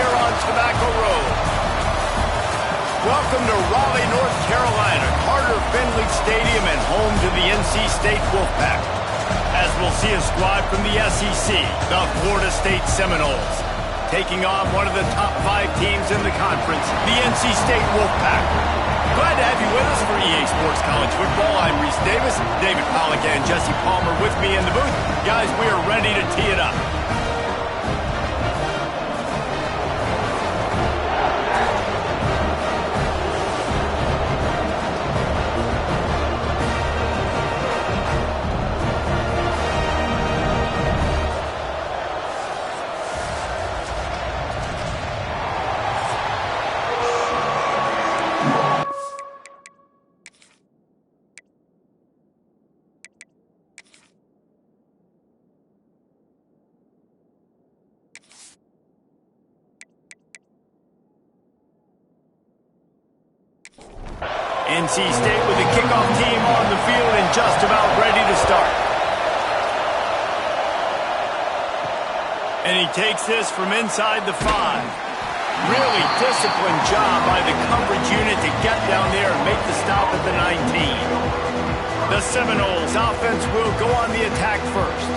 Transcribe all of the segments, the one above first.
here on Tobacco Road. Welcome to Raleigh, North Carolina, Carter Finley Stadium and home to the NC State Wolfpack. As we'll see a squad from the SEC, the Florida State Seminoles, taking on one of the top 5 teams in the conference, the NC State Wolfpack. Glad to have you with us for EA Sports College Football. I'm Reese Davis, David Pollack and Jesse Palmer with me in the booth. Guys, we are ready to tee it up. NC State with the kickoff team on the field and just about ready to start. And he takes this from inside the 5. Really disciplined job by the coverage unit to get down there and make the stop at the 19. The Seminoles offense will go on the attack first.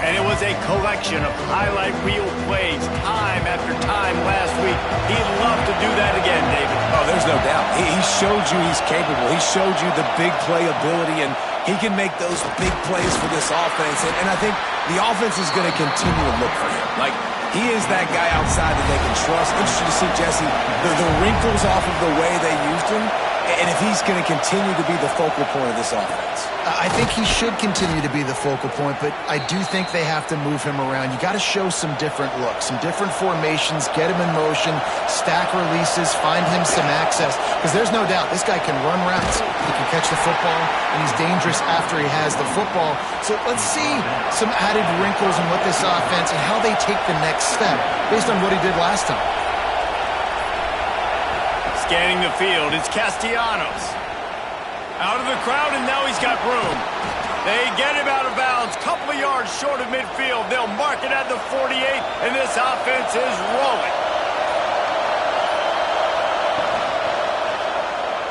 And it was a collection of highlight reel plays time after time last week. He'd love to do that again, David. Oh, there's no doubt. He showed you he's capable. He showed you the big play ability, and he can make those big plays for this offense. And I think the offense is going to continue to look for him. Like, he is that guy outside that they can trust. Interesting to see, Jesse, the wrinkles off of the way they used him, and if he's going to continue to be the focal point of this offense. I think he should continue to be the focal point, but I do think they have to move him around. You got to show some different looks, some different formations, get him in motion, stack releases, find him some access, because there's no doubt this guy can run routes, he can catch the football, and he's dangerous after he has the football. So let's see some added wrinkles in what this offense and how they take the next step based on what he did last time. Scanning the field, it's Castellanos. Out of the crowd, and now he's got room. They get him out of bounds, couple of yards short of midfield. They'll mark it at the 48, and this offense is rolling.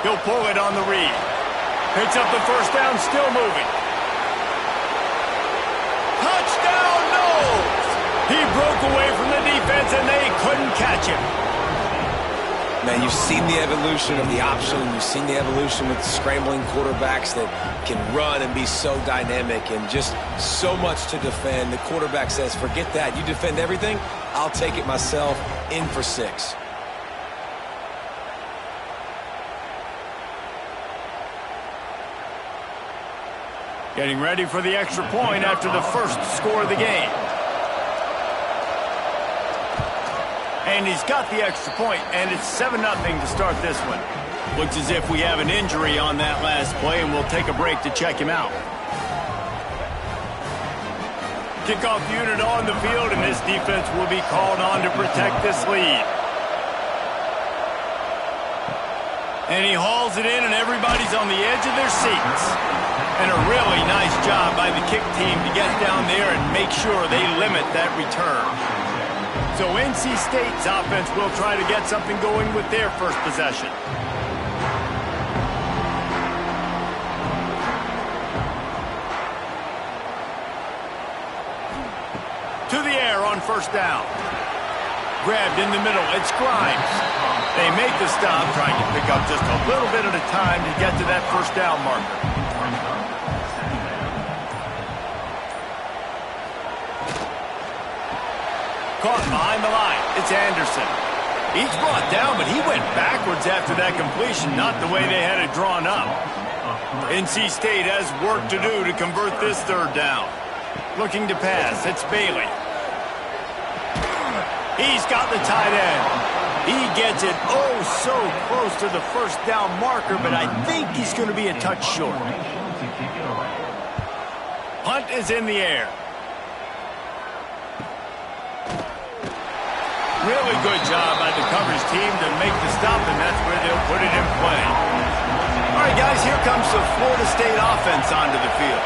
He'll pull it on the read. Picks up the first down, still moving. Touchdown, Noles! He broke away from the defense, and they couldn't catch him. Man, you've seen the evolution of the option. You've seen the evolution with scrambling quarterbacks that can run and be so dynamic and just so much to defend. The quarterback says, forget that. You defend everything, I'll take it myself. In for 6. Getting ready for the extra point after the first score of the game. And he's got the extra point, and it's 7-0 to start this one. Looks as if we have an injury on that last play, and we'll take a break to check him out. Kickoff unit on the field, and this defense will be called on to protect this lead. And he hauls it in, and everybody's on the edge of their seats. And a really nice job by the kick team to get down there and make sure they limit that return. So NC State's offense will try to get something going with their first possession. To the air on first down. Grabbed in the middle, it's Grimes. They make the stop, trying to pick up just a little bit at a time to get to that first down marker. Caught behind the line. It's Anderson. He's brought down, but he went backwards after that completion, not the way they had it drawn up. NC State has work to do to convert this third down. Looking to pass. It's Bailey. He's got the tight end. He gets it oh so close to the first down marker, but I think he's going to be a touch short. Punt is in the air. Really good job by the coverage team to make the stop, and that's where they'll put it in play. All right, guys, here comes the Florida State offense onto the field.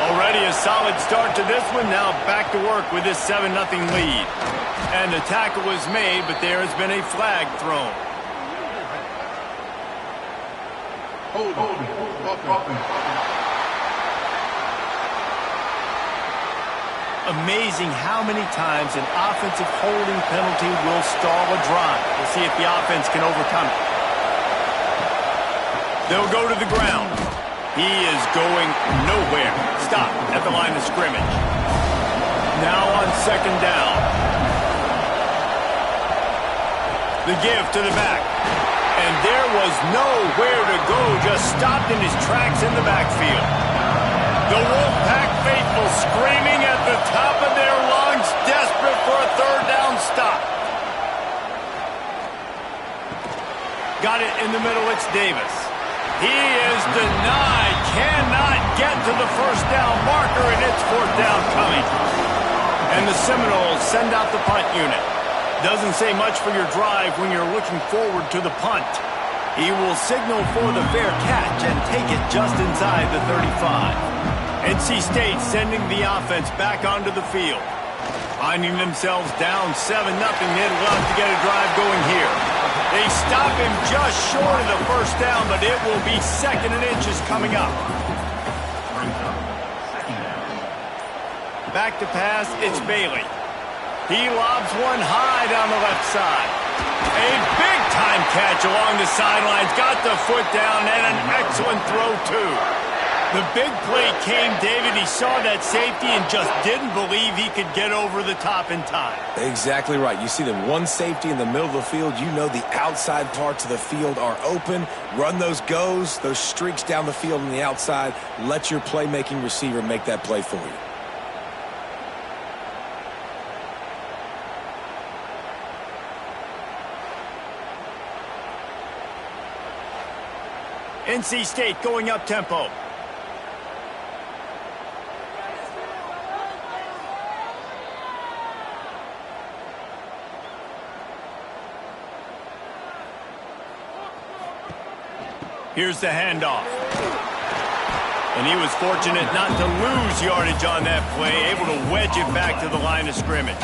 Already a solid start to this one. Now back to work with this 7-0 lead. And the tackle was made, but there has been a flag thrown. Amazing how many times an offensive holding penalty will stall a drive. We'll see if the offense can overcome it. They'll go to the ground. He is going nowhere. Stop at the line of scrimmage. Now on second down. The give to the back. And there was nowhere to go. Just stopped in his tracks in the backfield. The Wolfpack faithful screaming at the top of their lungs, desperate for a third down stop. Got it in the middle. It's Davis. He is denied. Cannot get to the first down marker, and it's fourth down coming. And the Seminoles send out the punt unit. Doesn't say much for your drive when you're looking forward to the punt. He will signal for the fair catch and take it just inside the 35. NC State sending the offense back onto the field. Finding themselves down 7-0, they'd love to get a drive going here. They stop him just short of the first down, but it will be 2nd and inches coming up. Back to pass, it's Bailey. He lobs one high down the left side. A big-time catch along the sidelines. Got the foot down and an excellent throw, too. The big play came, David. He saw that safety and just didn't believe he could get over the top in time. Exactly right. You see the one safety in the middle of the field. You know the outside parts of the field are open. Run those goes, those streaks down the field on the outside. Let your playmaking receiver make that play for you. NC State going up tempo. Here's the handoff. And he was fortunate not to lose yardage on that play, able to wedge it back to the line of scrimmage.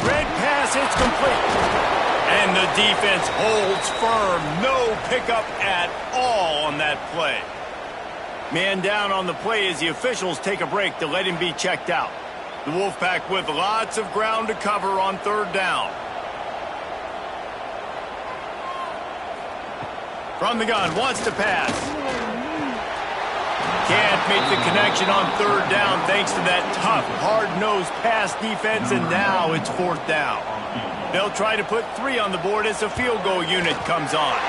Red pass, it's complete. And the defense holds firm. No pickup at all on that play. Man down on the play as the officials take a break to let him be checked out. The Wolfpack with lots of ground to cover on third down. From the gun, wants to pass. Can't make the connection on third down thanks to that tough, hard-nosed pass defense, and now it's fourth down. They'll try to put 3 on the board as the field goal unit comes on.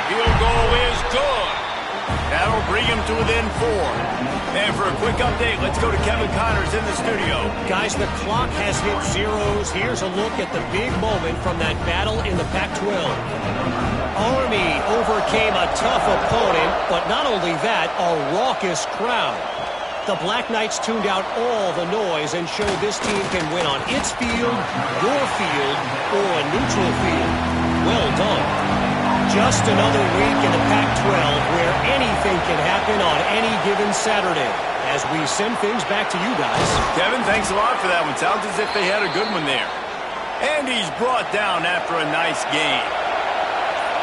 Field goal is good. That'll bring him to within 4. And for a quick update, let's go to Kevin Connors in the studio. Guys, the clock has hit zeros. Here's a look at the big moment from that battle in the Pac-12. Army overcame a tough opponent, but not only that, a raucous crowd. The Black Knights tuned out all the noise and showed this team can win on its field, your field, or a neutral field. Well done. Just another week in the Pac-12 where anything can happen on any given Saturday. As we send things back to you guys. Kevin, thanks a lot for that one. Sounds as if they had a good one there. And he's brought down after a nice gain.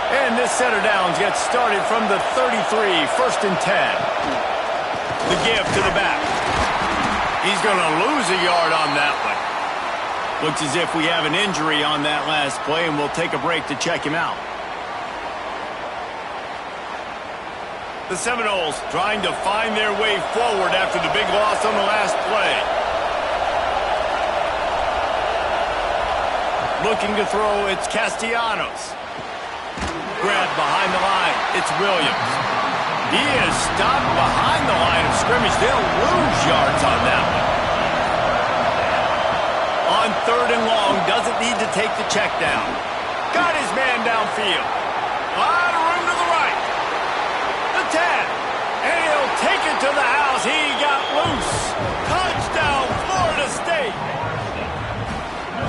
And this set of downs gets started from the 33, 1st and 10. The give to the back. He's going to lose a yard on that one. Looks as if we have an injury on that last play, and we'll take a break to check him out. The Seminoles trying to find their way forward after the big loss on the last play. Looking to throw, it's Castellanos. Grab behind the line, it's Williams. He is stopped behind the line of scrimmage. They'll lose yards on that one. On third and long, doesn't need to take the check down. Got his man downfield. A lot of room to the right. The 10. And he'll take it to the house. He got loose. Touchdown, Florida State.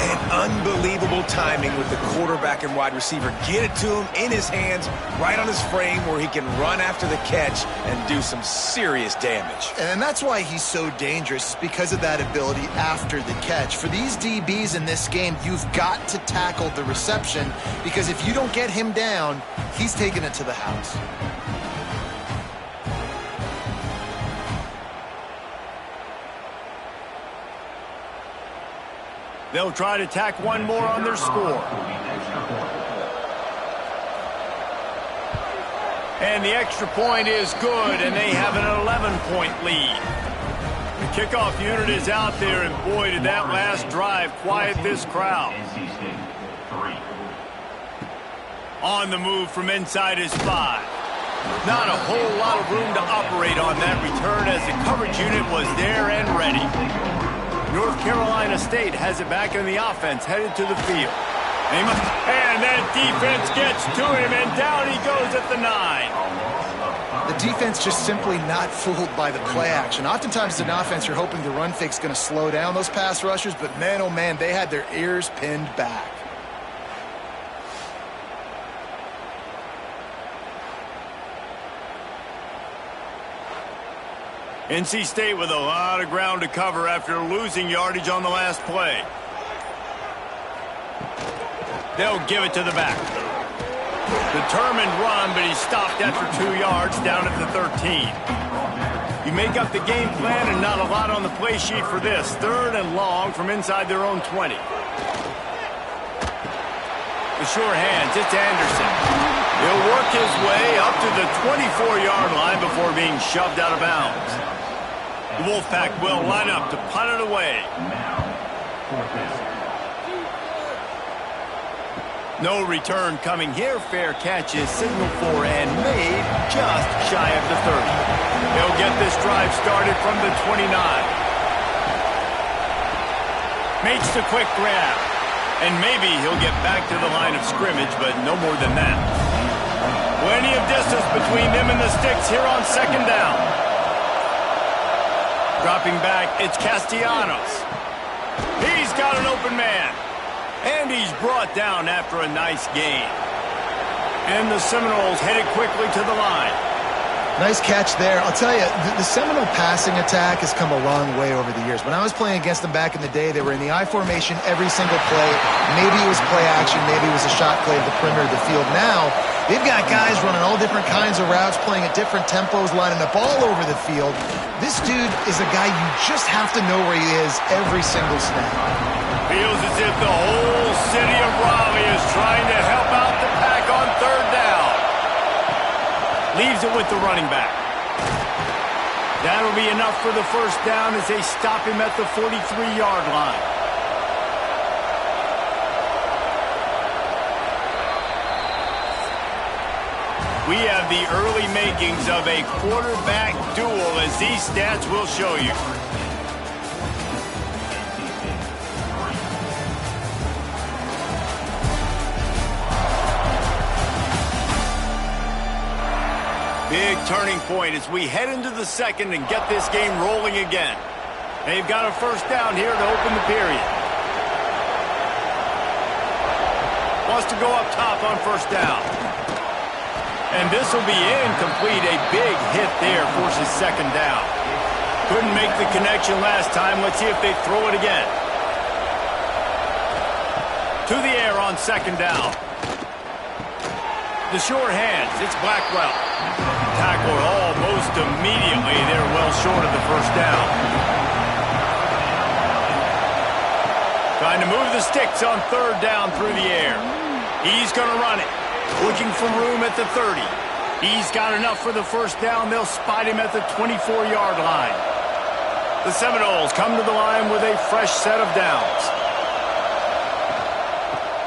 An unbelievable unbelievable timing with the quarterback and wide receiver. Get it to him in his hands, right on his frame where he can run after the catch and do some serious damage. And that's why he's so dangerous, because of that ability after the catch. For these DBs in this game, you've got to tackle the reception, because if you don't get him down, he's taking it to the house. They'll try to tack one more on their score. And the extra point is good, and they have an 11-point lead. The kickoff unit is out there, and boy, did that last drive quiet this crowd. On the move from inside his 5. Not a whole lot of room to operate on that return, as the coverage unit was there and ready. North Carolina State has it back in the offense, headed to the field. And that defense gets to him, and down he goes at the 9. The defense just simply not fooled by the play action. Oftentimes as an offense, you're hoping the run fake's going to slow down those pass rushers, but man, oh man, they had their ears pinned back. NC State with a lot of ground to cover after losing yardage on the last play. They'll give it to the back. Determined run, but he's stopped after 2 yards down at the 13. You make up the game plan and not a lot on the play sheet for this. 3rd and long from inside their own 20. The sure hands, it's Anderson. He'll work his way up to the 24-yard line before being shoved out of bounds. The Wolfpack will line up to punt it away. No return coming here. Fair catch is signaled for and made just shy of the 30. They'll get this drive started from the 29. Makes the quick grab. And maybe he'll get back to the line of scrimmage, but no more than that. Plenty of distance between them and the sticks here on 2nd down. Dropping back, it's Castellanos. He's got an open man. And he's brought down after a nice gain. And the Seminoles headed quickly to the line. Nice catch there. I'll tell you, the Seminole passing attack has come a long way over the years. When I was playing against them back in the day, they were in the I formation every single play. Maybe it was play action, maybe it was a shot play to the perimeter of the field. Now, they've got guys running all different kinds of routes, playing at different tempos, lining up all over the field. This dude is a guy you just have to know where he is every single snap. Feels as if the whole city of Raleigh is trying to help out the Pack on 3rd down. Leaves it with the running back. That'll be enough for the 1st down as they stop him at the 43-yard line. We have the early makings of a quarterback duel, as these stats will show you. Big turning point as we head into the 2nd and get this game rolling again. They've got a 1st down here to open the period. Wants to go up top on 1st down. And this will be incomplete. A big hit there forces 2nd down. Couldn't make the connection last time. Let's see if they throw it again. To the air on 2nd down. The sure hands, it's Blackwell. Tackled almost immediately. They're well short of the 1st down. Trying to move the sticks on 3rd down through the air. He's going to run it. Looking for room at the 30. He's got enough for the 1st down. They'll spot him at the 24-yard line. The Seminoles come to the line with a fresh set of downs.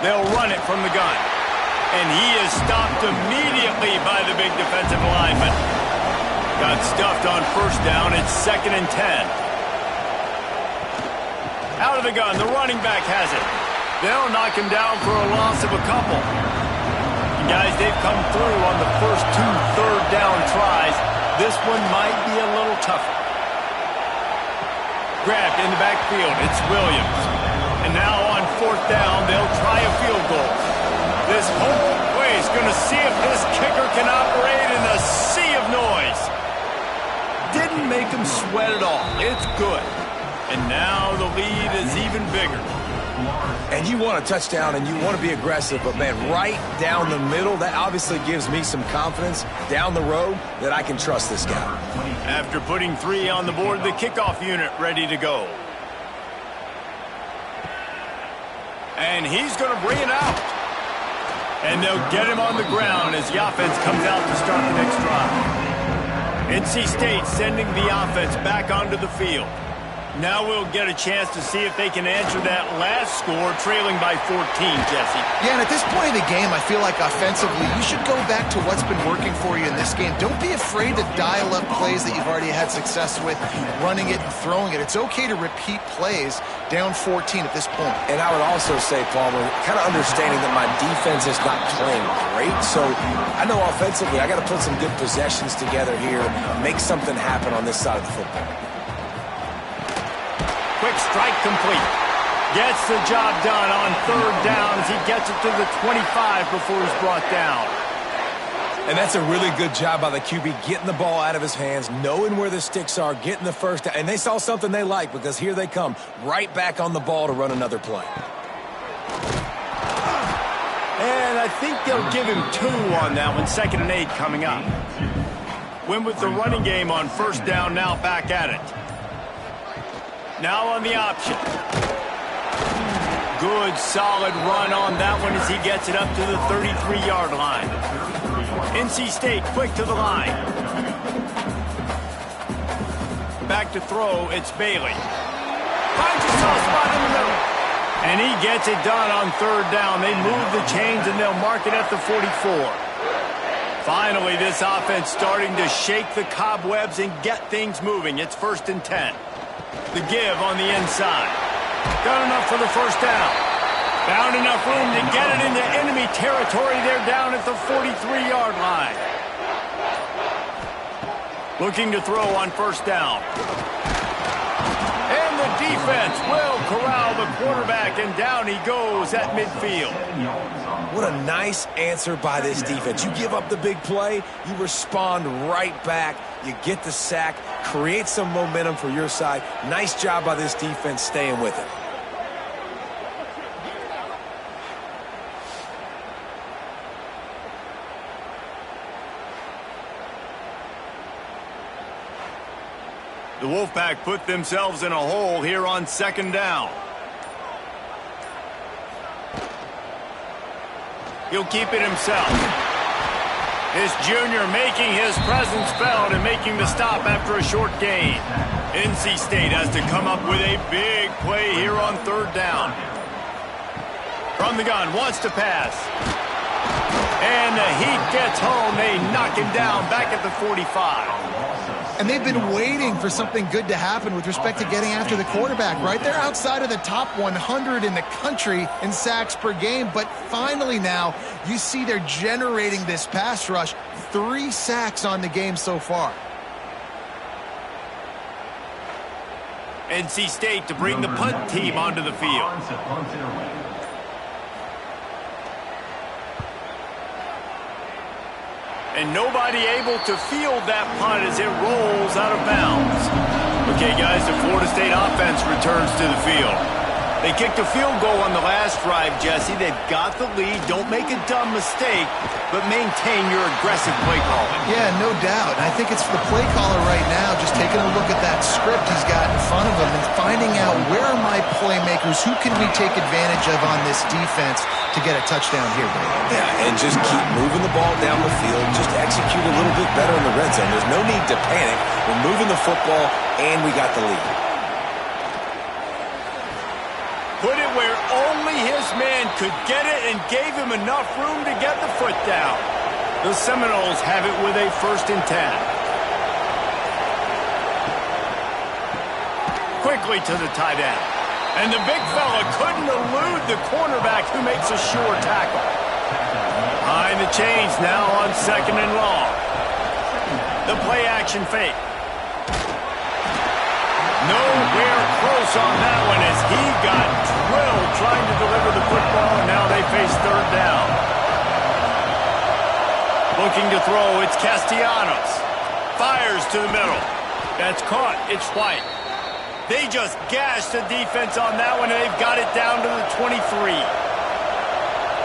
They'll run it from the gun. And he is stopped immediately by the big defensive lineman. Got stuffed on 1st down. It's 2nd and 10. Out of the gun, the running back has it. They'll knock him down for a loss of a couple. And guys, they've come through on the first 2 3rd down tries. This one might be a little tougher. Grabbed in the backfield. It's Williams. And now on 4th down, they'll try a field goal. This whole play is going to see if this kicker can operate in a sea of noise. Didn't make him sweat at all. It's good. And now the lead is even bigger. And you want a touchdown and you want to be aggressive, but, man, right down the middle, that obviously gives me some confidence down the road that I can trust this guy. After putting 3 on the board, the kickoff unit ready to go. And he's going to bring it out. And they'll get him on the ground as the offense comes out to start the next drive. NC State sending the offense back onto the field. Now we'll get a chance to see if they can answer that last score, trailing by 14, Jesse. Yeah, and at this point of the game, I feel like offensively, you should go back to what's been working for you in this game. Don't be afraid to dial up plays that you've already had success with, running it and throwing it. It's okay to repeat plays down 14 at this point. And I would also say, Palmer, kind of understanding that my defense is not playing great, so I know offensively I got to put some good possessions together here, make something happen on this side of the football. Quick strike complete. Gets the job done on 3rd down as he gets it to the 25 before he's brought down. And that's a really good job by the QB, getting the ball out of his hands, knowing where the sticks are, getting the first down. And they saw something they like because here they come, right back on the ball to run another play. And I think they'll give him 2 on that one, 2nd and 8 coming up. Win with the running game on 1st down, now back at it. Now on the option. Good, solid run on that one as he gets it up to the 33-yard line. NC State quick to the line. Back to throw, it's Bailey. Finds a soft spot in the middle. And he gets it done on 3rd down. They move the chains and they'll mark it at the 44. Finally, this offense starting to shake the cobwebs and get things moving. It's 1st and 10. The give on the inside. Got enough for the 1st down. Found enough room to get it into enemy territory. They're down at the 43-yard line. Looking to throw on 1st down. And the defense will corral the quarterback, and down he goes at midfield. What a nice answer by this defense. You give up the big play, you respond right back, you get the sack, create some momentum for your side. Nice job by this defense staying with it. The Wolfpack put themselves in a hole here on 2nd down. He'll keep it himself. This junior making his presence felt and making the stop after a short gain. NC State has to come up with a big play here on 3rd down. From the gun, wants to pass. And the heat gets home. They knock him down back at the 45. And they've been waiting for something good to happen with respect to getting after the quarterback, right? They're outside of the top 100 in the country in sacks per game, but finally now you see they're generating this pass rush. 3 sacks on the game so far. NC State to bring the punt team onto the field. And nobody able to field that punt as it rolls out of bounds. Okay, guys, the Florida State offense returns to the field. They kicked a field goal on the last drive, Jesse. They've got the lead. Don't make a dumb mistake, but maintain your aggressive play calling. Yeah, no doubt. I think it's the play caller right now just taking a look at that script he's got in front of him and finding out where are my playmakers, who can we take advantage of on this defense to get a touchdown here. Yeah, and just keep moving the ball down the field. Just execute a little bit better in the red zone. There's no need to panic. We're moving the football, and we got the lead. Put it where only his man could get it and gave him enough room to get the foot down. The Seminoles have it with a 1st and 10. Quickly to the tight end. And the big fella couldn't elude the cornerback who makes a sure tackle. Behind the chains now on 2nd and long. The play action fake. Nowhere close on that one as he got drilled trying to deliver the football, and now they face third down. Looking to throw, it's Castellanos. Fires to the middle. That's caught. It's White. They just gashed the defense on that one, and they've got it down to the 23.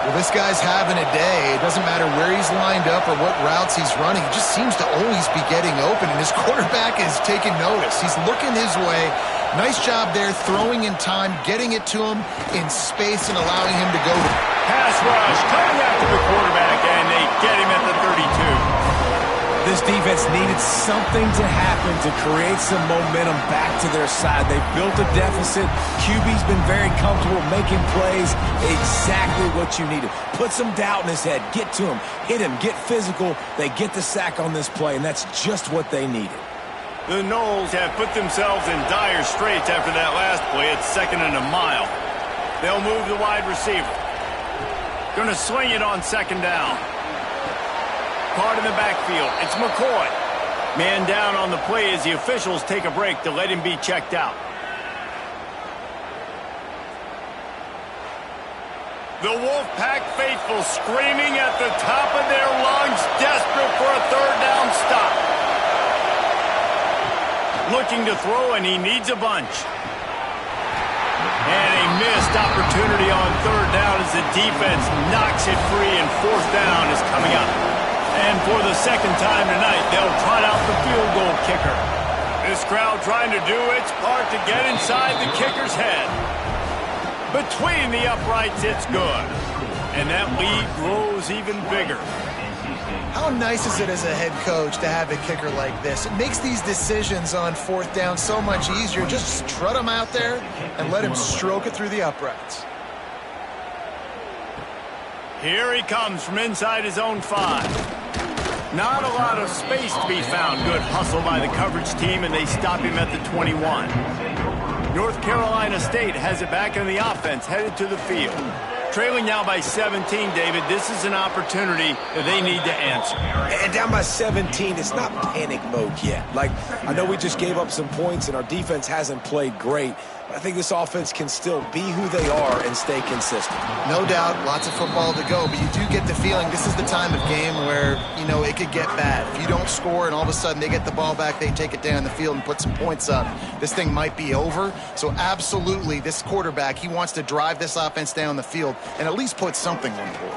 Well, this guy's having a day. It doesn't matter where he's lined up or what routes he's running. He just seems to always be getting open, and his quarterback is taking notice. He's looking his way. Nice job there, throwing in time, getting it to him in space and allowing him to go. Pass rush coming after the quarterback, and they get him at the 32. This defense needed something to happen to create some momentum back to their side. They built a deficit. QB's been very comfortable making plays. Exactly what you needed. Put some doubt in his head. Get to him. Hit him. Get physical. They get the sack on this play, and that's just what they needed. The Noles have put themselves in dire straits after that last play. It's 2nd and a mile. They'll move the wide receiver. Going to swing it on 2nd down. Caught in the backfield. It's McCoy. Man down on the play as the officials take a break to let him be checked out. The Wolfpack faithful screaming at the top of their lungs, desperate for a third down stop. Looking to throw, and he needs a bunch. And a missed opportunity on third down as the defense knocks it free, and 4th down is coming up. And for the 2nd time tonight, they'll trot out the field goal kicker. This crowd trying to do its part to get inside the kicker's head. Between the uprights, it's good. And that lead grows even bigger. How nice is it as a head coach to have a kicker like this? It makes these decisions on 4th down so much easier. Just strut him out there and let him stroke it through the uprights. Here he comes from inside his own 5. Not a lot of space to be found. Good hustle by the coverage team, and they stop him at the 21. North Carolina State has it back in the offense, headed to the field. Trailing now by 17, David. This is an opportunity that they need to answer. And down by 17, it's not panic mode yet. Like, I know we just gave up some points, and our defense hasn't played great. But I think this offense can still be who they are and stay consistent. No doubt, lots of football to go, but you do get the feeling this is the time of game where, you know, it could get bad. If you don't score and all of a sudden they get the ball back, they take it down the field and put some points up, this thing might be over. So absolutely, this quarterback, he wants to drive this offense down the field and at least put something on the board.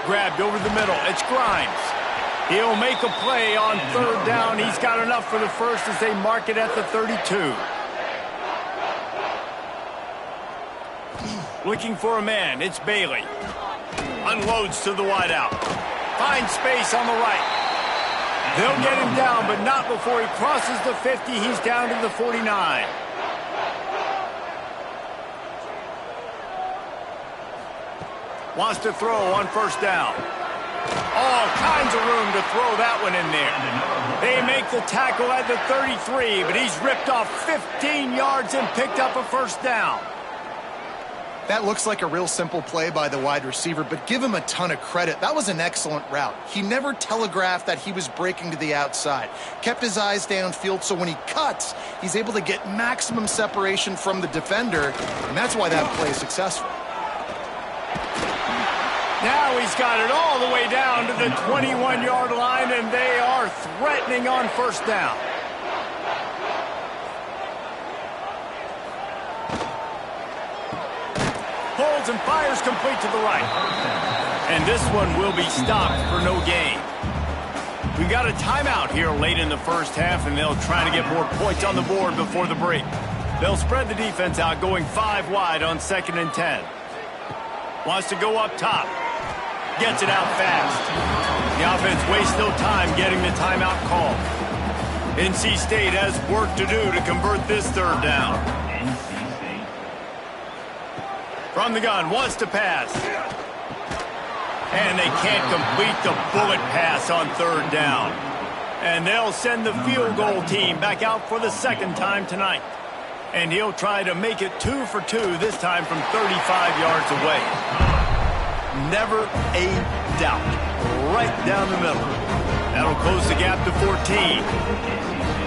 Grabbed over the middle. It's Grimes. He'll make a play on third down. He's got enough for the first as they mark it at the 32. Looking for a man. It's Bailey. Unloads to the wideout. Finds space on the right. They'll get him down, but not before he crosses the 50. He's down to the 49. Wants to throw on first down. All kinds of room to throw that one in there. They make the tackle at the 33, but he's ripped off 15 yards and picked up a first down. That looks like a real simple play by the wide receiver, but give him a ton of credit. That was an excellent route. He never telegraphed that he was breaking to the outside. Kept his eyes downfield, so when he cuts, he's able to get maximum separation from the defender, and that's why that play is successful. Now he's got it all the way down to the 21-yard line, and they are threatening on first down. Holds and fires complete to the right. And this one will be stopped for no gain. We got a timeout here late in the first half, and they'll try to get more points on the board before the break. They'll spread the defense out, going 5 wide on 2nd and 10. Wants to go up top. Gets it out fast. The offense wastes no time getting the timeout call. NC State has work to do to convert this third down. From the gun, wants to pass. And they can't complete the bullet pass on third down. And they'll send the field goal team back out for the 2nd time tonight. And he'll try to make it 2 for 2, this time from 35 yards away. Never a doubt. Right down the middle. That'll close the gap to 14.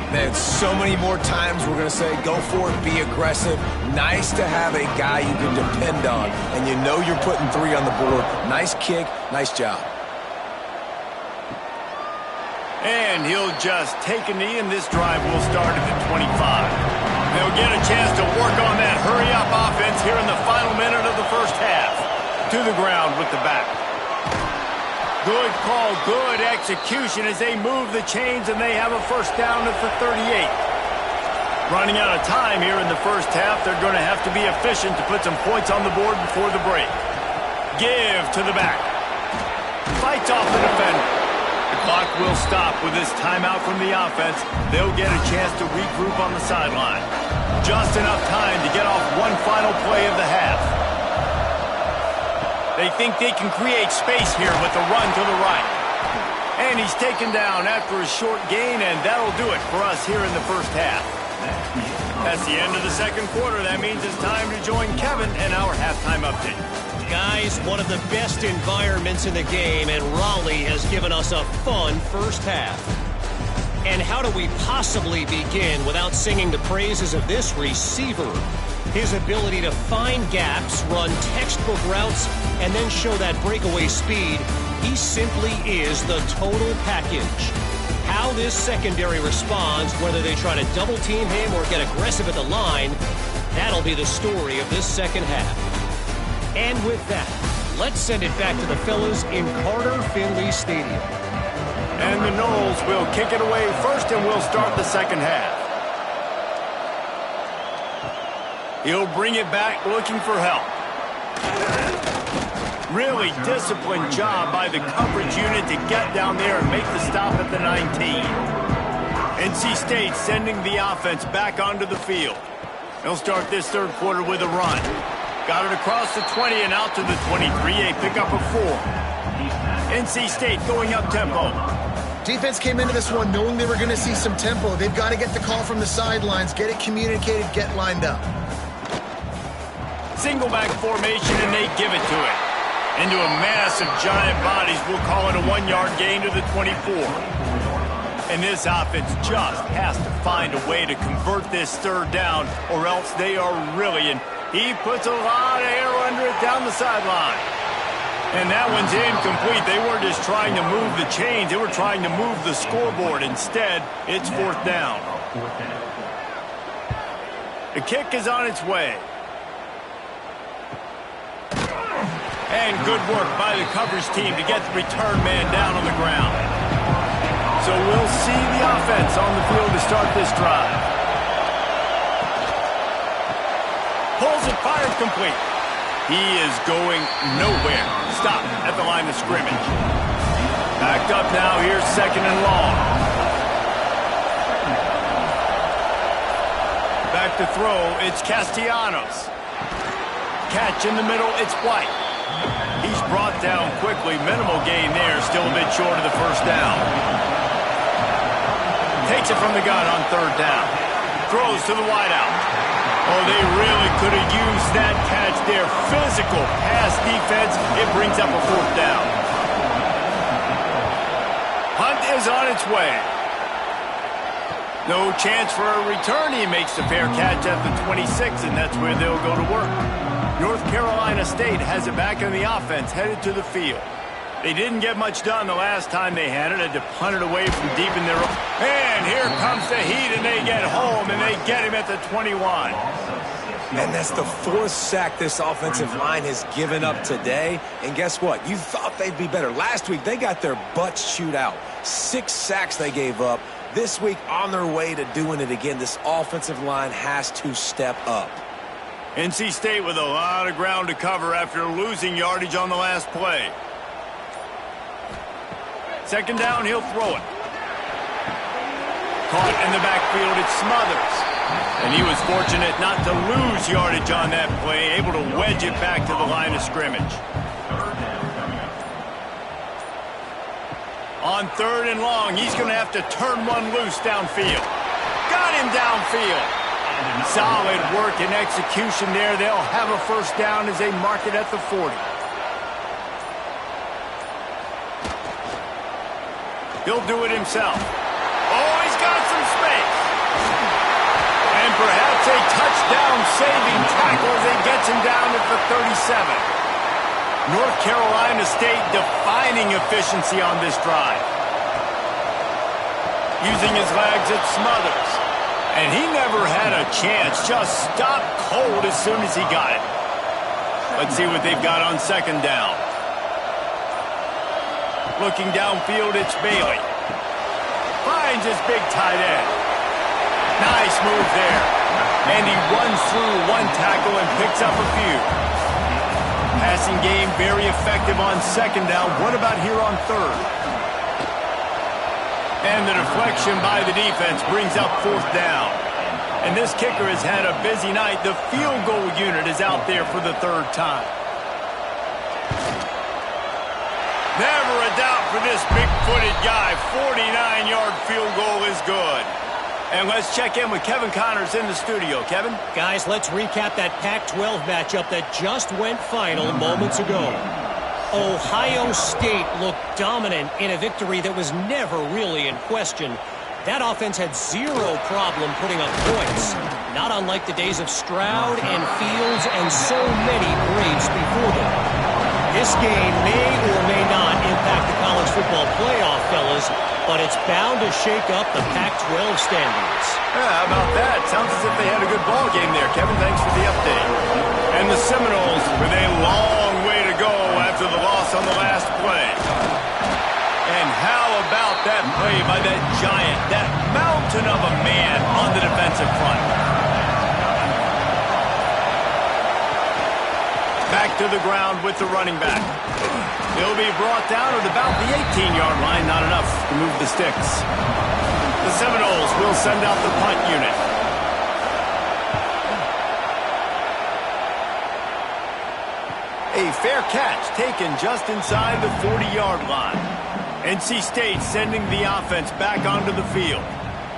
Man, so many more times we're going to say, go for it, be aggressive. Nice to have a guy you can depend on, and you know you're putting 3 on the board. Nice kick, nice job. And he'll just take a knee, and this drive will start at the 25. They'll get a chance to work on that hurry-up offense here in the final minute of the first half. To the ground with the back. Good call, good execution as they move the chains, and they have a first down at the 38. Running out of time here in the first half, they're going to have to be efficient to put some points on the board before the break. Give to the back. Fights off the defender. The clock will stop with this timeout from the offense. They'll get a chance to regroup on the sideline. Just enough time to get off one final play of the half. They think they can create space here with the run to the right. And he's taken down after a short gain, and that'll do it for us here in the first half. That's the end of the second quarter. That means it's time to join Kevin and our halftime update. Guys, one of the best environments in the game, and Raleigh has given us a fun first half. And how do we possibly begin without singing the praises of this receiver? His ability to find gaps, run textbook routes, and then show that breakaway speed, he simply is the total package. How this secondary responds, whether they try to double-team him or get aggressive at the line, that'll be the story of this second half. And with that, let's send it back to the fellas in Carter Finley Stadium. And the Noles will kick it away first, and we'll start the second half. He'll bring it back looking for help. Really disciplined job by the coverage unit to get down there and make the stop at the 19. NC State sending the offense back onto the field. They'll start this third quarter with a run. Got it across the 20 and out to the 23, a pickup of 4. NC State going up tempo. Defense came into this one knowing they were going to see some tempo. They've got to get the call from the sidelines, get it communicated, get lined up. Single back formation, and they give it to it. Into a mass of giant bodies, we'll call it a 1-yard gain to the 24. And this offense just has to find a way to convert this third down, or else they are really in. He puts a lot of air under it down the sideline. And that one's incomplete. They weren't just trying to move the chains. They were trying to move the scoreboard. Instead, it's fourth down. The kick is on its way. And good work by the coverage team to get the return man down on the ground. So we'll see the offense on the field to start this drive. Pulls it, fired complete. He is going nowhere. Stop at the line of scrimmage. Backed up now, here's second and long. Back to throw, it's Castellanos. Catch in the middle, it's White. He's brought down quickly. Minimal gain there, still a bit short of the first down. Takes it from the gun on third down. Throws to the wideout. Oh, they really could have used that catch there. Physical pass defense. It brings up a fourth down. Hunt is on its way. No chance for a return. He makes the fair catch at the 26, and that's where they'll go to work. North Carolina State has it back in the offense, headed to the field. They didn't get much done the last time they had it. Had to punt it away from deep in their own. And here comes the heat, and they get home, and they get him at the 21. And that's the 4th sack this offensive line has given up today. And guess what? You thought they'd be better. Last week, they got their butts chewed out. 6 sacks they gave up. This week, on their way to doing it again, this offensive line has to step up. NC State with a lot of ground to cover after losing yardage on the last play. Second down, he'll throw it. Caught in the backfield, it's Smothers. And he was fortunate not to lose yardage on that play, able to wedge it back to the line of scrimmage. On third and long, he's going to have to turn one loose downfield. Got him downfield. Solid work and execution there. They'll have a first down as they mark it at the 40. He'll do it himself. Oh, he's got some space. perhaps a touchdown-saving tackle as he gets him down at the 37. North Carolina State defining efficiency on this drive. Using his legs, it Smothers. And he never had a chance. Just stopped cold as soon as he got it. Let's see what they've got on second down. Looking downfield, it's Bailey. Finds his big tight end. Nice move there. And he runs through one tackle and picks up a few. Passing game very effective on second down. What about here on third? And the deflection by the defense brings up fourth down. And this kicker has had a busy night. The field goal unit is out there for the third time. Never a doubt for this big-footed guy. 49-yard field goal is good. And let's check in with Kevin Connors in the studio. Kevin? Guys, let's recap that Pac-12 matchup that just went final moments ago. Ohio State looked dominant in a victory that was never really in question. That offense had zero problem putting up points, not unlike the days of Stroud and Fields and so many Braves before them. This game may or may not impact the college football playoff, fellas, but it's bound to shake up the Pac-12 standings. Yeah, how about that? Sounds as if they had a good ball game there, Kevin. Thanks for the update. And the Seminoles with a long way to go after the loss on the last play. And how about that play by that giant, that mountain of a man on the defensive front? Back to the ground with the running back. He'll be brought down at about the 18-yard line. Not enough to move the sticks. The Seminoles will send out the punt unit. A fair catch taken just inside the 40-yard line. NC State sending the offense back onto the field.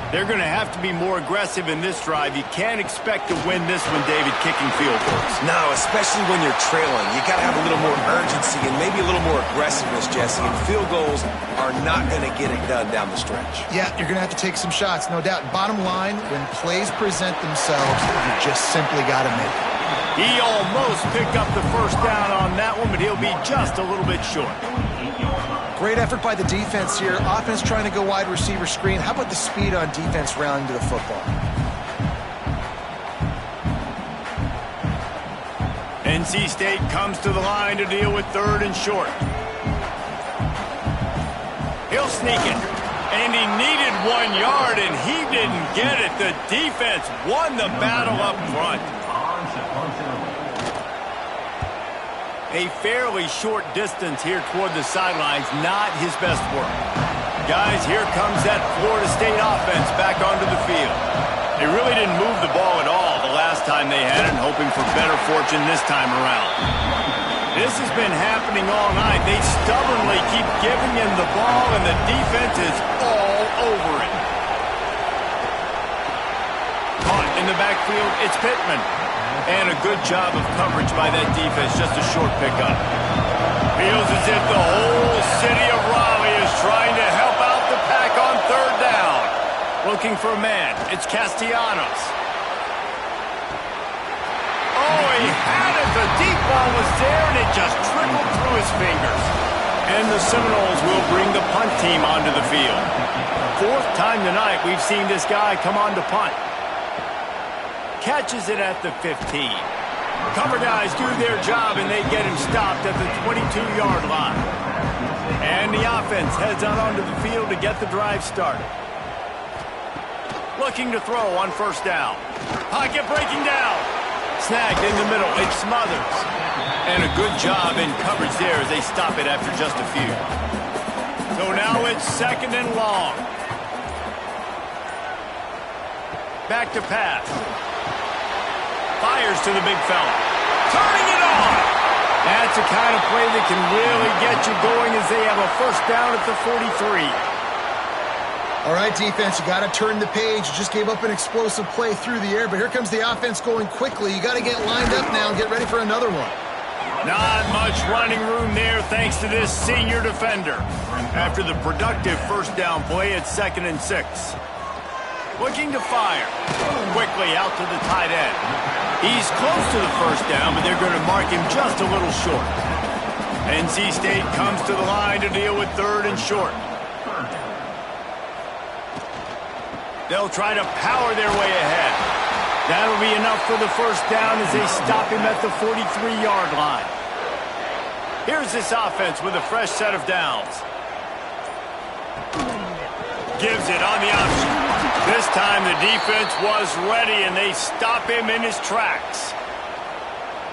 They're going to have to be more aggressive in this drive. You can't expect to win this one, David, kicking field goals. No, especially when you're trailing. You got to have a little more urgency and maybe a little more aggressiveness, Jesse. And field goals are not going to get it done down the stretch. Yeah, you're going to have to take some shots, no doubt. Bottom line, when plays present themselves, you just simply got to make it. He almost picked up the first down on that one, but he'll be just a little bit short. Great effort by the defense here. Offense trying to go wide receiver screen. How about the speed on defense rounding to the football? NC State comes to the line to deal with third and short. He'll sneak it. And he needed 1 yard, and he didn't get it. The defense won the battle up front. A fairly short distance here toward the sidelines, not his best work. Guys, here comes that Florida State offense back onto the field. They really didn't move the ball at all the last time they had it, hoping for better fortune this time around. This has been happening all night. They stubbornly keep giving him the ball, and the defense is all over it. Caught in the backfield, it's Pittman. And a good job of coverage by that defense, just a short pickup. Feels as if the whole city of Raleigh is trying to help out the Pack on third down. Looking for a man. It's Castellanos. Oh, he had it. The deep ball was there, and it just trickled through his fingers. And the Seminoles will bring the punt team onto the field. Fourth time tonight we've seen this guy come on to punt. Catches it at the 15. Cover guys do their job, and they get him stopped at the 22-yard line. And the offense heads out onto the field to get the drive started. Looking to throw on first down. Pocket breaking down. Snagged in the middle. It's Smothers. And a good job in coverage there as they stop it after just a few. So now it's second and long. Back to pass. Fires to the big fella. Turning it on. That's the kind of play that can really get you going as they have a first down at the 43. All right, defense, you got to turn the page. You just gave up an explosive play through the air, but here comes the offense going quickly. You got to get lined up now and get ready for another one. Not much running room there thanks to this senior defender. After the productive first down play, it's 2nd and 6. Looking to fire. Quickly out to the tight end. He's close to the first down, but they're going to mark him just a little short. NC State comes to the line to deal with 3rd and short. They'll try to power their way ahead. That'll be enough for the first down as they stop him at the 43-yard line. Here's this offense with a fresh set of downs. Gives it on the option. This time the defense was ready, and they stop him in his tracks.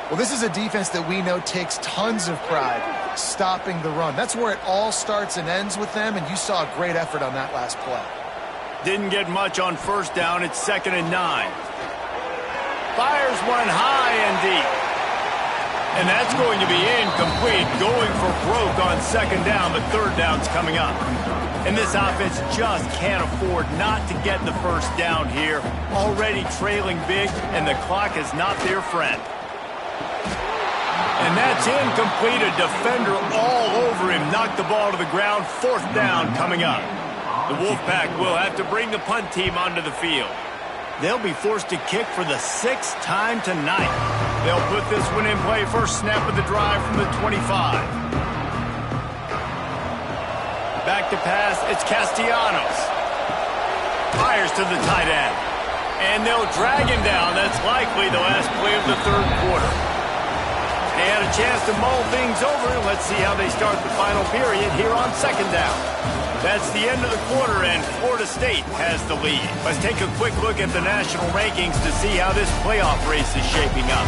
Well, this is a defense that we know takes tons of pride stopping the run. That's where it all starts and ends with them, and you saw a great effort on that last play. Didn't get much on first down. It's 2nd and 9. Fires one high and deep. And that's going to be incomplete. Going for broke on 2nd down, but 3rd down's coming up. And this offense just can't afford not to get the first down here. Already trailing big, and the clock is not their friend. And that's incomplete. A defender all over him. Knocked the ball to the ground. 4th down coming up. The Wolfpack will have to bring the punt team onto the field. They'll be forced to kick for the 6th time tonight. They'll put this one in play. First snap of the drive from the 25. Back to pass. It's Castellanos. Fires to the tight end. And they'll drag him down. That's likely the last play of the 3rd quarter. They had a chance to mull things over. Let's see how they start the final period here on 2nd down. That's the end of the quarter, and Florida State has the lead. Let's take a quick look at the national rankings to see how this playoff race is shaping up.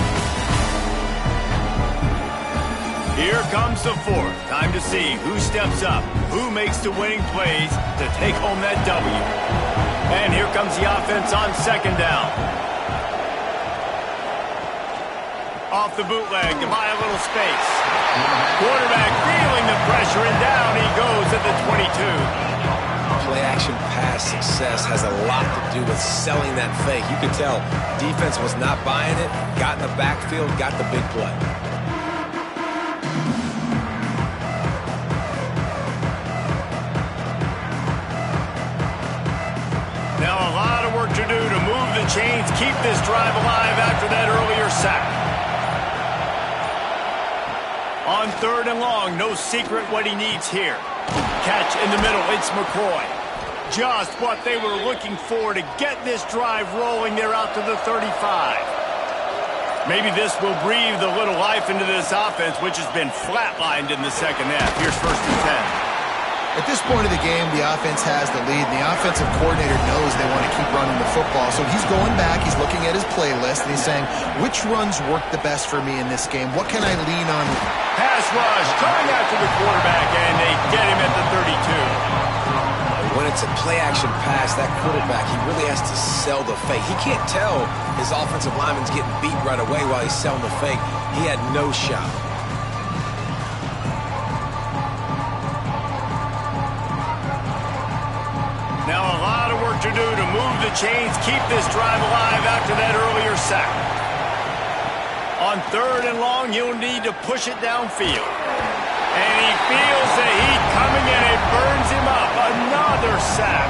Here comes the 4th. Time to see who steps up, who makes the winning plays to take home that W. And here comes the offense on 2nd down. Off the bootleg to buy a little space. Quarterback feeling the pressure, and down he goes at the 22. Play-action pass success has a lot to do with selling that fake. You could tell defense was not buying it, got in the backfield, got the big play. Now a lot of work to do to move the chains, keep this drive alive after that earlier sack. On 3rd and long, no secret what he needs here. Catch in the middle, it's McCoy. Just what they were looking for to get this drive rolling. They're out to the 35. Maybe this will breathe a little life into this offense, which has been flatlined in the 2nd half. Here's 1st and 10. At this point of the game, the offense has the lead, and the offensive coordinator knows they want to keep running the football. So he's going back, he's looking at his playlist, and he's saying, which runs work the best for me in this game? What can I lean on? Pass rush, coming after the quarterback, and they get him at the 32. When it's a play-action pass, that quarterback, he really has to sell the fake. He can't tell his offensive lineman's getting beat right away while he's selling the fake. He had no shot. Now a lot of work to do to move the chains, keep this drive alive after that earlier sack. On 3rd and long, he'll need to push it downfield. And he feels the heat coming, and it burns him up. Another sack.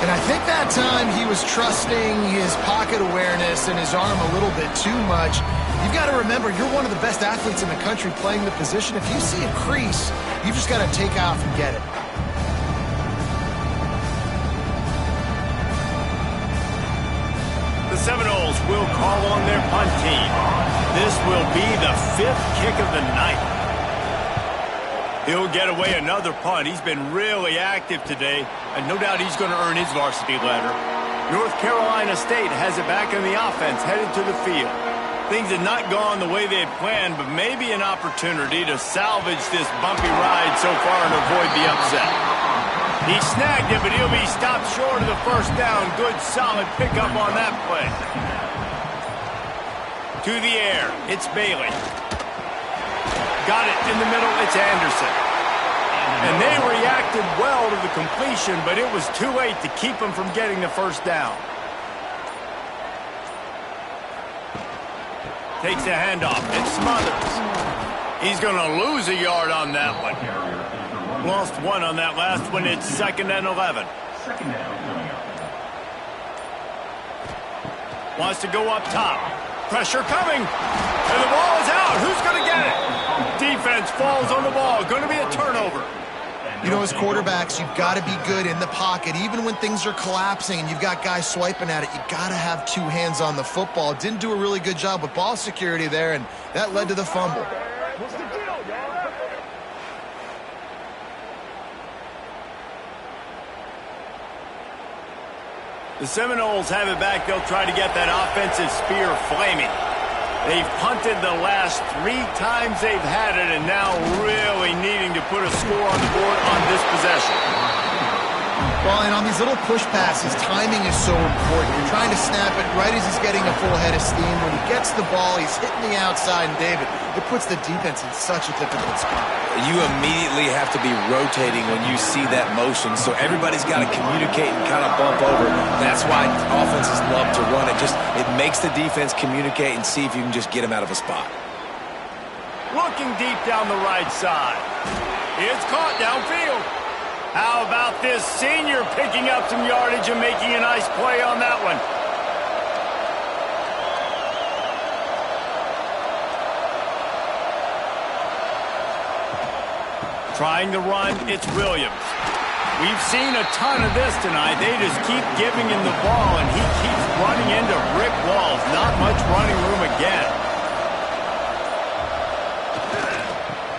And I think that time he was trusting his pocket awareness and his arm a little bit too much. You've got to remember, you're one of the best athletes in the country playing the position. If you see a crease, you've just got to take off and get it. The Seminoles will call on their punt team. This will be the 5th kick of the night. He'll get away another punt. He's been really active today, and no doubt he's going to earn his varsity letter. North Carolina State has it back in the offense, headed to the field. Things had not gone the way they had planned, but maybe an opportunity to salvage this bumpy ride so far and avoid the upset. He snagged it, but he'll be stopped short of the first down. Good, solid pickup on that play. To the air, it's Bailey. Got it in the middle, it's Anderson. And they reacted well to the completion, but it was too late to keep them from getting the first down. Takes a handoff, it's Smothers. He's going to lose a yard on that one. Lost one on that last one. It's 2nd and 11. Wants to go up top. Pressure coming. And the ball is out. Who's going to get it? Defense falls on the ball. Going to be a turnover. You know, as quarterbacks, you've got to be good in the pocket. Even when things are collapsing and you've got guys swiping at it, you've got to have two hands on the football. Didn't do a really good job with ball security there, and that led to the fumble. The Seminoles have it back. They'll try to get that offensive spear flaming. They've punted the last 3 times they've had it, and now really needing to put a score on the board on this possession. Well, and on these little push passes, timing is so important. You're trying to snap it right as he's getting a full head of steam. When he gets the ball, he's hitting the outside, and David, it puts the defense in such a difficult spot. You immediately have to be rotating when you see that motion, so everybody's got to communicate and kind of bump over. That's why offenses love to run it. It makes the defense communicate and see if you can just get him out of a spot. Looking deep down the right side. It's caught downfield. How about this senior picking up some yardage and making a nice play on that one? Trying to run, it's Williams. We've seen a ton of this tonight. They just keep giving him the ball, and he keeps running into brick walls. Not much running room again.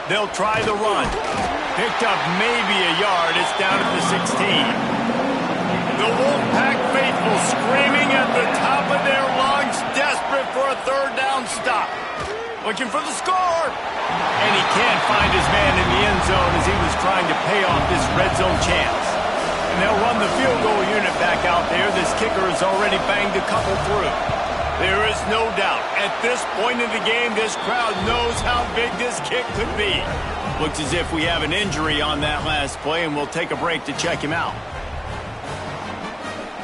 They'll try the run. Picked up maybe a yard. It's down at the 16. The Wolfpack faithful screaming at the top of their lungs, desperate for a third down stop. Looking for the score. And he can't find his man in the end zone as he was trying to pay off this red zone chance. And they'll run the field goal unit back out there. This kicker has already banged a couple through. There is no doubt, at this point in the game, this crowd knows how big this kick could be. Looks as if we have an injury on that last play, and we'll take a break to check him out.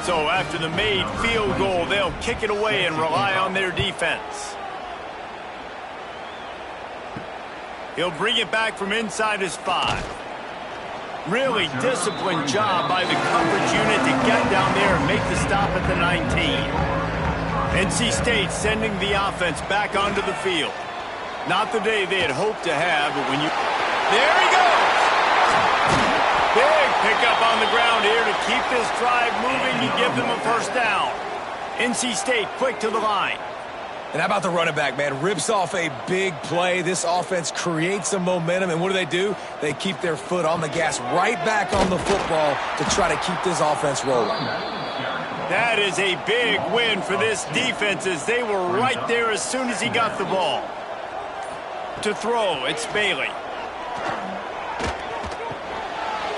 So after the made field goal, they'll kick it away and rely on their defense. He'll bring it back from inside his 5. Really disciplined job by the coverage unit to get down there and make the stop at the 19. NC State sending the offense back onto the field. Not the day they had hoped to have, but when you... There he goes! Big pickup on the ground here to keep this drive moving and give them a first down. NC State quick to the line. And how about the running back, man? Rips off a big play. This offense creates some momentum, and what do? They keep their foot on the gas right back on the football to try to keep this offense rolling. That is a big win for this defense as they were right there as soon as he got the ball. To throw, it's Bailey.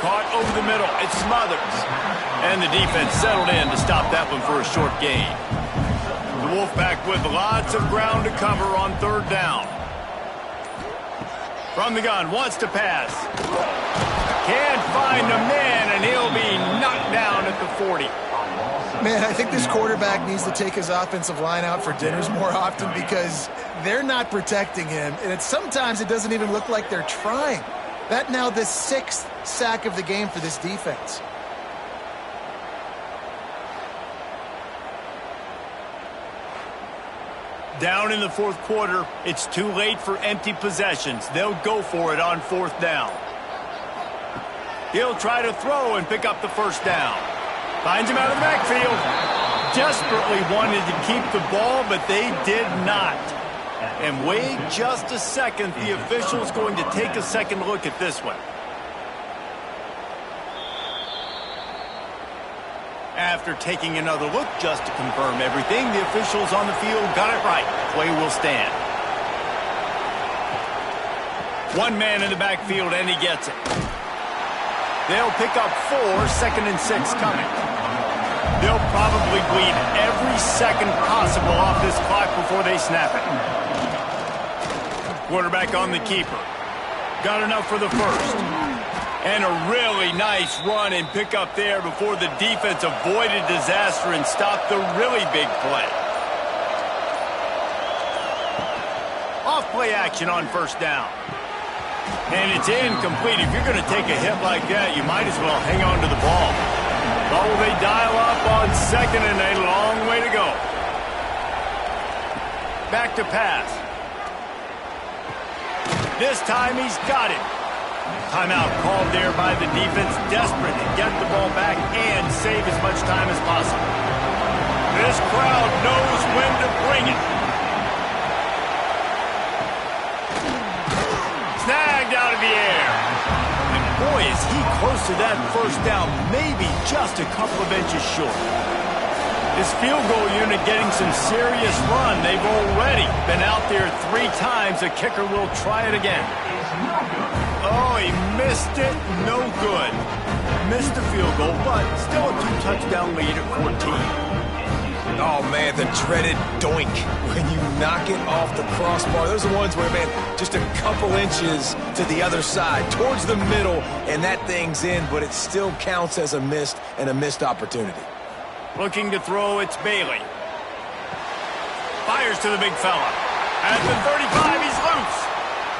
Caught over the middle, it's Smothers. And the defense settled in to stop that one for a short gain. The Wolfpack with lots of ground to cover on third down. From the gun, wants to pass. Can't find a man, and he'll be knocked down at the 40. Man, I think this quarterback needs to take his offensive line out for dinners more often because they're not protecting him, and sometimes it doesn't even look like they're trying. That now the 6th sack of the game for this defense. Down in the 4th quarter, it's too late for empty possessions. They'll go for it on 4th down. He'll try to throw and pick up the first down. Finds him out of the backfield. Desperately wanted to keep the ball, but they did not. And wait just a second. The official's going to take a second look at this one. After taking another look just to confirm everything, the officials on the field got it right. Play will stand. One man in the backfield, and he gets it. They'll pick up 4, 2nd and 6 coming. They'll probably bleed every second possible off this clock before they snap it. Quarterback on the keeper. Got enough for the first. And a really nice run and pick up there before the defense avoided disaster and stopped the really big play. Off play action on first down. And it's incomplete. If you're going to take a hit like that, you might as well hang on to the ball. Oh, they dial up on 2nd and a long way to go. back to pass. This time he's got it. Timeout called there by the defense, desperate to get the ball back and save as much time as possible. This crowd knows when to bring it. Snagged out of the air. And boy, is he close to that first down, maybe just a couple of inches short. This field goal unit getting some serious run. They've already been out there 3 times. The kicker will try it again. Oh, he missed it. No good. Missed the field goal, but still a 2-touchdown lead at 14. Oh, man, the dreaded doink when you knock it off the crossbar. Those are the ones where, man, just a couple inches to the other side, towards the middle, and that thing's in, but it still counts as a missed opportunity. Looking to throw, it's Bailey. Fires to the big fella. At the 35, he's loose.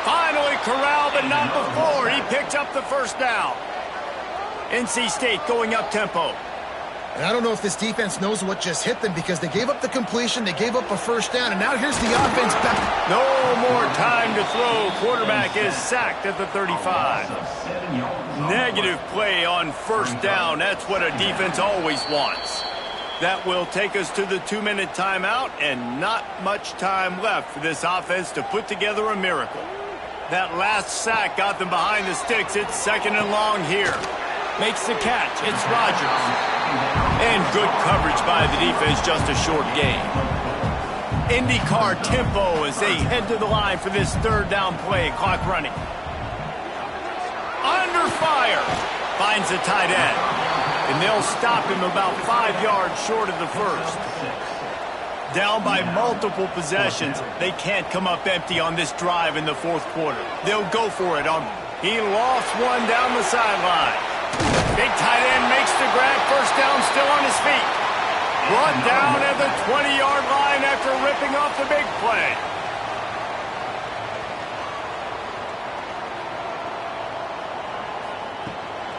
Finally corralled, but not before. He picked up the first down. NC State going up-tempo. And I don't know if this defense knows what just hit them because they gave up the completion, they gave up a first down, and now here's the offense back. No more time to throw. Quarterback is sacked at the 35. Negative play on first down. That's what a defense always wants. That will take us to the 2-minute timeout, and not much time left for this offense to put together a miracle. That last sack got them behind the sticks. It's 2nd and long here. Makes the catch. It's Rodgers. And good coverage by the defense, just a short gain. IndyCar tempo as they head to the line for this 3rd down play. Clock running. Under fire. Finds the tight end. And they'll stop him about 5 yards short of the first. Down by multiple possessions. They can't come up empty on this drive in the 4th quarter. They'll go for it. He lost one down the sideline. Big tight end makes the grab. First down, still on his feet. Brought down at the 20-yard line after ripping off the big play.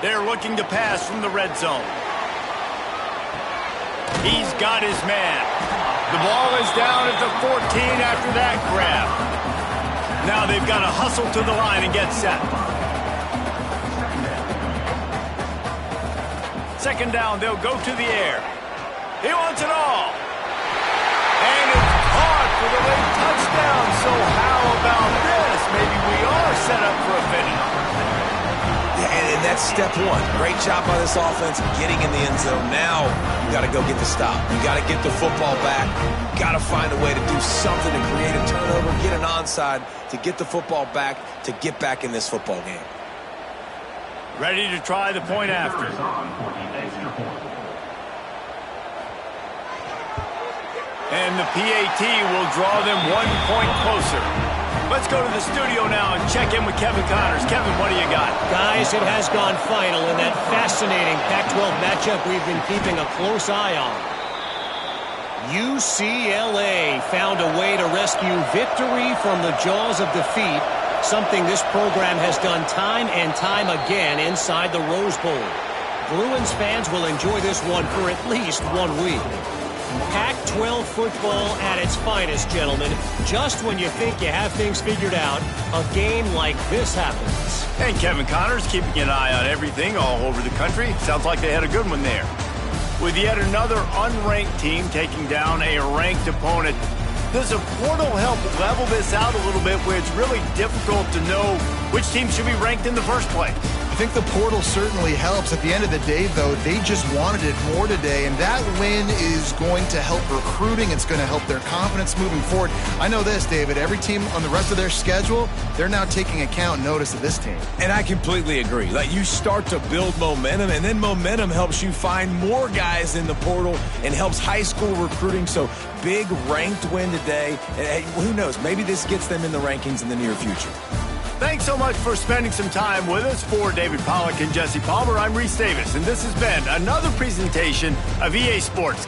They're looking to pass from the red zone. He's got his man. The ball is down at the 14 after that grab. Now they've got to hustle to the line and get set. 2nd down, they'll go to the air. He wants it all. And it's caught for the late touchdown. So how about this? Maybe we are set up for a finish. Yeah, and that's step 1. Great job by this offense getting in the end zone. Now you got to go get the stop. You got to get the football back. You got to find a way to do something to create a turnover, get an onside, to get the football back, to get back in this football game. Ready to try the point after. And the PAT will draw them 1 point closer. Let's go to the studio now and check in with Kevin Connors. Kevin, what do you got? Guys, it has gone final in that fascinating Pac-12 matchup we've been keeping a close eye on. UCLA found a way to rescue victory from the jaws of defeat, something this program has done time and time again inside the Rose Bowl. Bruins fans will enjoy this one for at least 1 week. Pac-12 football at its finest, gentlemen. Just when you think you have things figured out, a game like this happens. And Kevin Connors keeping an eye on everything all over the country. Sounds like they had a good one there. With yet another unranked team taking down a ranked opponent, does a portal help level this out a little bit where it's really difficult to know which team should be ranked in the first place? I think the portal certainly helps. At the end of the day, though, they just wanted it more today, and that win is going to help recruiting. It's going to help their confidence moving forward. I know this, David, every team on the rest of their schedule, they're now taking account notice of this team. And I completely agree. Like, you start to build momentum, and then momentum helps you find more guys in the portal and helps high school recruiting. So big ranked win today. And who knows, maybe this gets them in the rankings in the near future. Thanks so much for spending some time with us. For David Pollack and Jesse Palmer, I'm Reese Davis, and this has been another presentation of EA Sports.